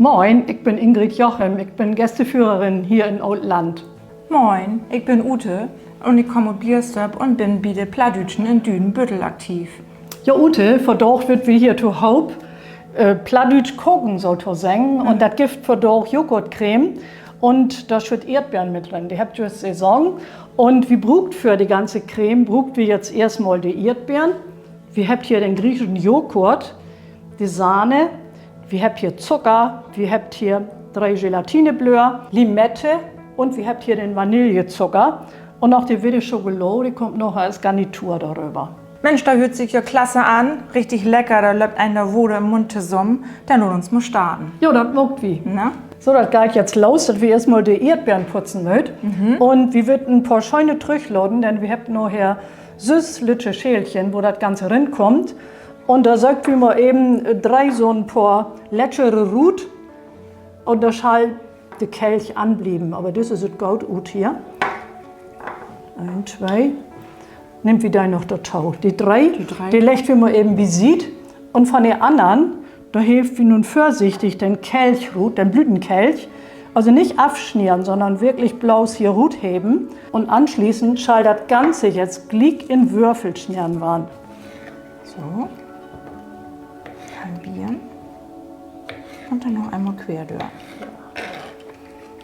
Moin, ich bin Ingrid Jochem, ich bin Gästeführerin hier in Oldland. Moin, ich bin Ute und ich komme aus Bierstorp und bin bei den Plattdütschen in Düdenbüttel aktiv. Ja, Ute, verdorch wird wir hier zu Haupt Plattdütsch kochen, so zu sagen. Und das gibt verdorch Joghurtcreme und da steht Erdbeeren mit drin. Die habt ihr Saison. Und wie brucht für die ganze Creme, brucht wir jetzt erstmal die Erdbeeren. Wir habt hier den griechischen Joghurt, die Sahne, wir habt hier Zucker, wir habt hier 3 Gelatineblöcke, Limette und wir habt hier den Vanillezucker. Und auch die wilde Schokolade, die kommt noch als Garnitur darüber. Mensch, da hört sich ja klasse an, richtig lecker, da läuft einer der Wohle im Mund zusammen, dann nur uns mal starten. Ja, das wirkt wie. Na? So, das geht jetzt los, dass wir erstmal die Erdbeeren putzen wollen. Und wir werden ein paar Scheune durchladen, denn wir haben noch hier süß lütsche Schälchen, wo das Ganze reinkommt. Und da sagt wir mal eben 3 so ein paar leckere Rut und da schall der Kelch anblieben. Aber das ist es gut hier. 1, 2. Nimmt wieder noch der Tau. Die 3, die legt wir mal eben wie sieht. Und von den anderen, da hilft wie nun vorsichtig den Kelchrut, den Blütenkelch. Also nicht abschnieren, sondern wirklich bloß hier Rut heben. Und anschließend schall das Ganze jetzt glick in Würfel schnieren waren. So. Halbieren. Und dann noch einmal quer durch.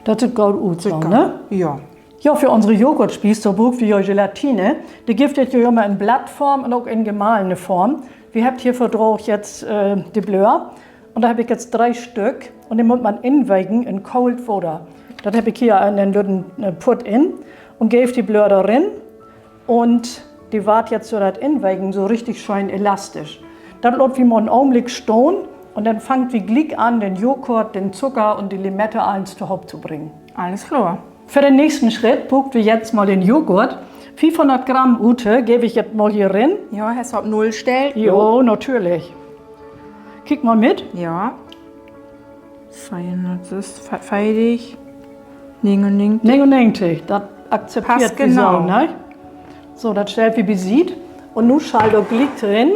Das sieht gut aus, so, ne? Ja. Ja, für unsere Joghurtspieß, so brucht wie Gelatine, die gibt es ja immer in Blattform und auch in gemahlene Form. Wir habt hier verdroch jetzt die Blöcke und da habe ich jetzt 3 Stück und die muss man inweigen in Cold Water. Das habe ich hier in den Lütten Put in und gebe die Blöcke da rein und die wart jetzt so das Inweigen so richtig schön elastisch. Das läuft wie man einen Augenblick stehen und dann fängt wie Glick an, den Joghurt, den Zucker und die Limette eins zu Haupt zu bringen. Alles klar. Für den nächsten Schritt buchen wir jetzt mal den Joghurt. 500 Gramm Ute gebe ich jetzt mal hier rein. Ja, hast du auf 0 stellt? Jo, natürlich. Kick mal mit. Ja. Fein, das ist feidig. 99. 99, das akzeptiert Passt wir genau. so, ne? So, das stellt wie besieht. Und nun schall da Glick drin.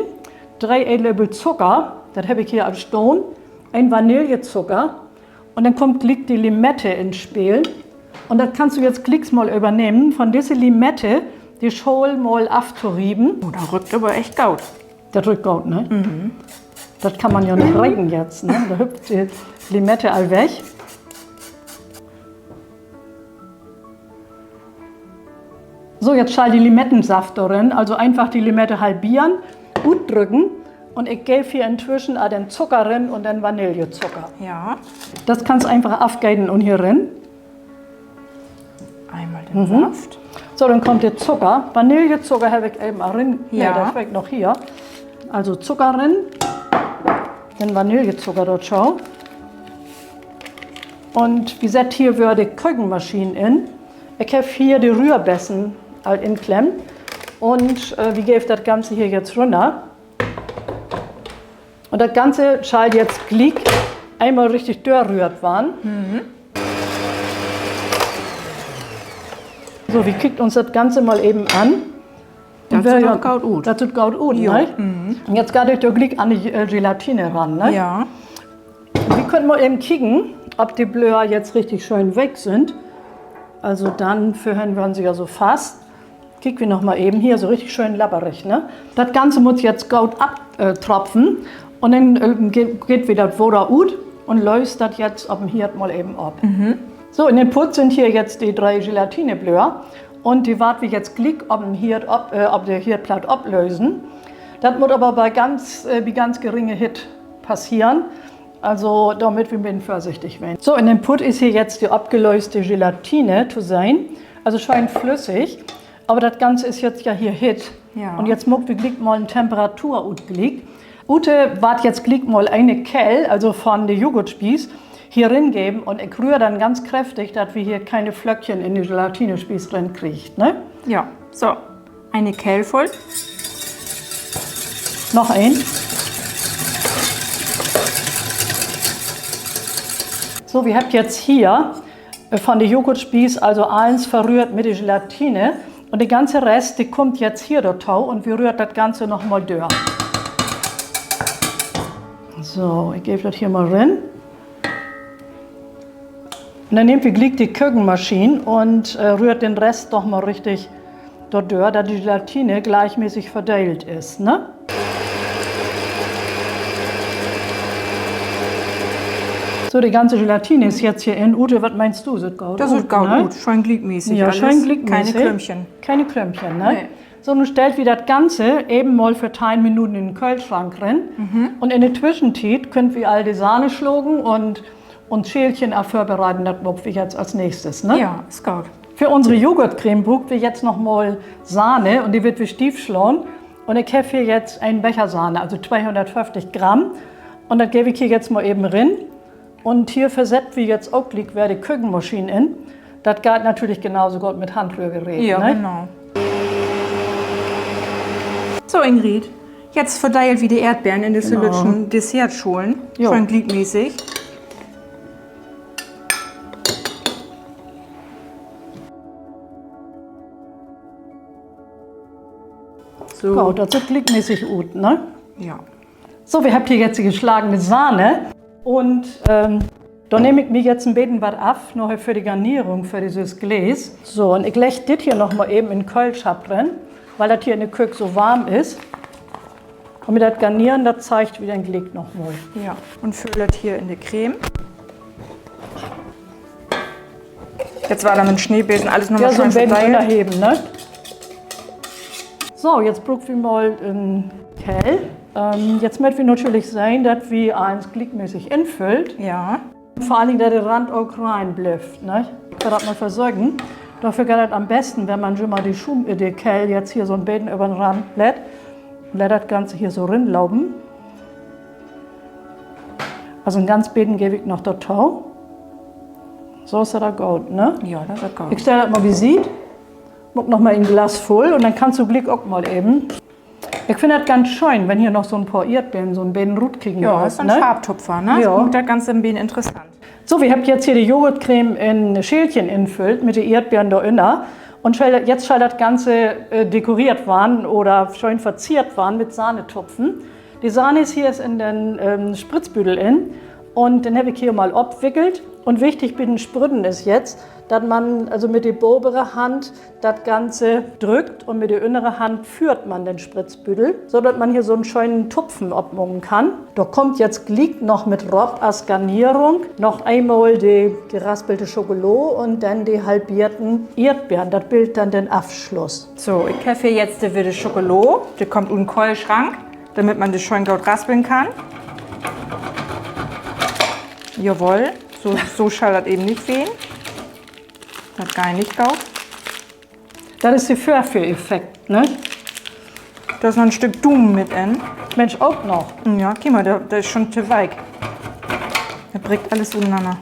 3 Esslöffel Zucker, das habe ich hier als Stone. Ein Vanillezucker. Und dann kommt Glick die Limette ins Spiel. Und das kannst du jetzt Klicks mal übernehmen. Von dieser Limette, die Schol mal abzurieben. Oh, da rückt aber echt gut. Das rückt gut, ne? Das kann man ja nicht recken jetzt, ne? Da hüpft die Limette all weg. So, jetzt schall die Limettensaft darin. Also einfach die Limette halbieren, gut drücken. Und ich gebe hier inzwischen auch den Zucker rein und den Vanillezucker. Ja. Das kannst du einfach aufgeben und hier rein. Einmal den Saft. So, dann kommt der Zucker. Vanillezucker habe ich eben auch rein. Ja. Nee, das schmeckt noch hier. Also Zucker rein. Den Vanillezucker dort schau. Und wie gesagt, hier würde die Küchenmaschine in. Ich habe hier die Rührbessen halt in Klemm. Und wie gebe ich das Ganze hier jetzt runter? Und das Ganze schall jetzt glick einmal richtig durchrührt waren. So, wie kickt uns das Ganze mal eben an? Das sieht auch gut aus. Das sieht gut aus, Ja. ne? Und jetzt geht euch der Glick an die Gelatine ran, ne? Ja. Wir können mal eben kicken, ob die Blöcke jetzt richtig schön weg sind. Also dann verhören wir sie ja so fast. Kicken wir noch mal eben hier, so richtig schön labberig, ne? Das Ganze muss jetzt gut abtropfen und dann geht wieder das Wasser ut und löst das jetzt auf dem Herd mal eben ab. So, in den Putz sind hier jetzt die 3 Gelatineblöcke und die warten wir jetzt glick auf der Herdplatte ablösen. Das muss aber bei ganz geringe Hit passieren, also damit wir ein bisschen vorsichtig werden. So, in dem Put ist hier jetzt die abgelöste Gelatine zu sein, also scheint flüssig, aber das Ganze ist jetzt ja hier Hit. Ja. Und jetzt muckt wir glick mal eine Temperatur ut glick. Ute wart jetzt glick mal eine Kell, also von der Joghurtspieß, hier reingeben und ich rühre dann ganz kräftig, dass wir hier keine Flöckchen in die Gelatinespieß drin kriegt, ne? Ja. So, eine Kell voll. Noch ein. So, wir habt jetzt hier von der Joghurtspieß also eins verrührt mit der Gelatine und der ganze Rest, die kommt jetzt hier dort und wir rühren das Ganze noch mal durch. So, ich gebe das hier mal rein. Und dann nehmt ihr gleich die Küchenmaschine und rührt den Rest doch mal richtig dort durch, dass die Gelatine gleichmäßig verteilt ist. Ne? So, die ganze Gelatine ist jetzt hier in. Ute, was meinst du? Sieht gut Das sieht ne? gut, schön gliedmäßig. Ja, alles. schön gliedmäßig. Keine Klümpchen. Keine Klümpchen, ne? Nee. So, nun stellt wir das Ganze eben mal für 10 Minuten in den Kühlschrank rein. Und in der Zwischenzeit könnt wir all die Sahne schlucken und Schälchen auch vorbereiten. Das machen wir jetzt als nächstes, ne? Ja, ist gut. Für unsere Joghurtcreme brauchen wir jetzt noch mal Sahne und die wird wie stief schlagen. Und ich habe hier jetzt einen Becher Sahne, also 250 Gramm. Und das gebe ich hier jetzt mal eben rein. Und hier versetzt wir jetzt auch gleich die Küchenmaschine in. Das geht natürlich genauso gut mit Handrührgerät. Ja, ne? genau. So, Ingrid, jetzt verteilt wie die Erdbeeren in diese lütschen Dessertscholen. Jo. Schön gliedmäßig. So. Gut, das sieht glickmäßig gut, ne? Ja. So, wir haben hier jetzt die geschlagene Sahne. Und da nehme ich mir jetzt ein bisschen was ab, noch für die Garnierung, für dieses Gläs. So, und ich lege das hier noch mal eben in den Kühlschrank rein, weil das hier in der Küche so warm ist. Und mit das Garnieren, das zeigt wieder ein Glick noch mal. Ja. Und fülle das hier in die Creme. Jetzt war da mit dem Schneebesen alles nochmal Ja, so ein schön bisschen verteilt. unterheben, ne? So, jetzt brauchen wir mal einen Kell. Jetzt möchten wir natürlich sehen, dass wir eins glickmäßig infüllt. Ja. Vor allen Dingen, dass der Rand auch rein bleibt. Ne? Ich kann das mal versorgen. Dafür geht das am besten, wenn man schon mal die Kell jetzt hier so ein bisschen über den Rand lädt. Und lädt das Ganze hier so rinlauben. Also ein ganz bisschen gebe ich noch dazu. So ist das gut, ne? Ja, das ist gut. Ich stelle das mal wie sieht. Mach noch mal ein Glas voll und dann kannst du Glück auch mal eben. Ich finde das ganz schön, wenn hier noch so ein paar Erdbeeren, so ein bisschen Rot kriegen. Ja, das ist ein ne? Farbtupfer, ne? Ja. Das macht das Ganze ein bisschen interessant. So, wir haben jetzt hier die Joghurtcreme in Schälchen infüllt mit den Erdbeeren da innen. Und jetzt soll das Ganze dekoriert werden oder schön verziert werden mit Sahnetupfen. Die Sahne ist hier in den Spritzbüdel in. Und den habe ich hier mal abwickelt. Und wichtig bei den Sprütten ist jetzt, dass man also mit der oberen Hand das Ganze drückt und mit der inneren Hand führt man den Spritzbüdel, sodass man hier so einen schönen Tupfen abmachen kann. Da kommt jetzt glied noch mit Rob als Garnierung noch einmal die geraspelte Schokolade und dann die halbierten Erdbeeren. Das bildet dann den Abschluss. So, ich habe hier jetzt die wilde Schokolade. Die kommt in den Kühlschrank, damit man das schön gut raspeln kann. Jawohl, so soll das eben nicht wehen. Das gar nicht gut. Das ist der Vorführeffekt, ne? Da ist noch ein Stück Dumm mit in. Mensch, auch noch. Ja, guck mal, der ist schon zu weich. Der bringt alles untereinander.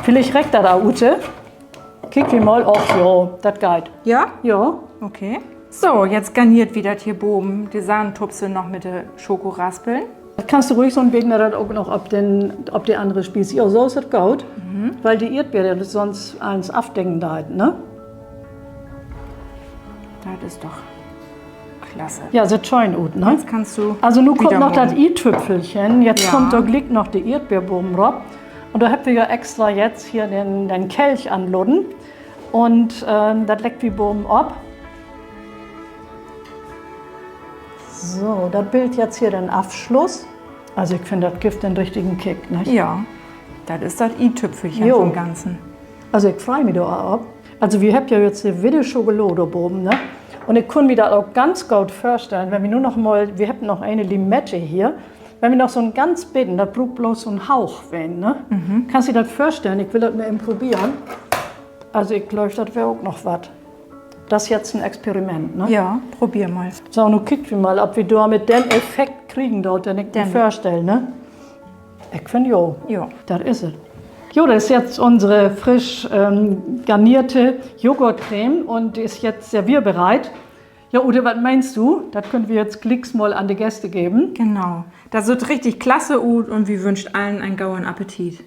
Vielleicht reckt das auch, Ute. Kick wie mal, ach ja, das geht. Ja? Ja. Okay. So, jetzt garniert wieder hier oben die Sahnentupse noch mit der Schokoraspeln. Das kannst du ruhig so ein bisschen das auch noch ob die andere Spieß. Ja, so ist das gut, weil die Erdbeere das sonst eins aufdecken da, ne? Das ist doch klasse. Ja, sieht schön aus, ne? Jetzt kannst du Also nun kommt wieder noch das morgen. i-Tüpfelchen, jetzt Ja. kommt da glick noch die Erdbeerbohnen drauf. Und da habt ihr ja extra jetzt hier den Kelch anladen. Und das leckt wie Bohnen ab. So, das Bild jetzt hier den Abschluss. Also ich finde, das gibt den richtigen Kick, ne? Ja, das ist das i-Tüpfelchen Jo. vom Ganzen. Also ich freue mich da auch ab. Also wir haben ja jetzt die wilde Schokolade da oben, ne? Und ich kann mir das auch ganz gut vorstellen, wenn wir nur noch mal, wir haben noch eine Limette hier, wenn wir noch so ein ganz bisschen, das braucht bloß so ein Hauch wenn, ne? Kannst du dir das vorstellen? Ich will das mal eben probieren. Also ich glaube, das wäre auch noch was. Das ist jetzt ein Experiment, ne? Ja, probier mal. So, nun gucken wir mal, ob wir da mit dem Effekt kriegen, dort, den ich mir vorstelle, ne? Ich finde, jo. Ja. Das ist es. Jo, das ist jetzt unsere frisch garnierte Joghurtcreme und die ist jetzt servierbereit. Ja, Ute, was meinst du? Das können wir jetzt Klicks mal an die Gäste geben. Genau. Das wird richtig klasse, Ud, und wir wünschen allen einen guten Appetit.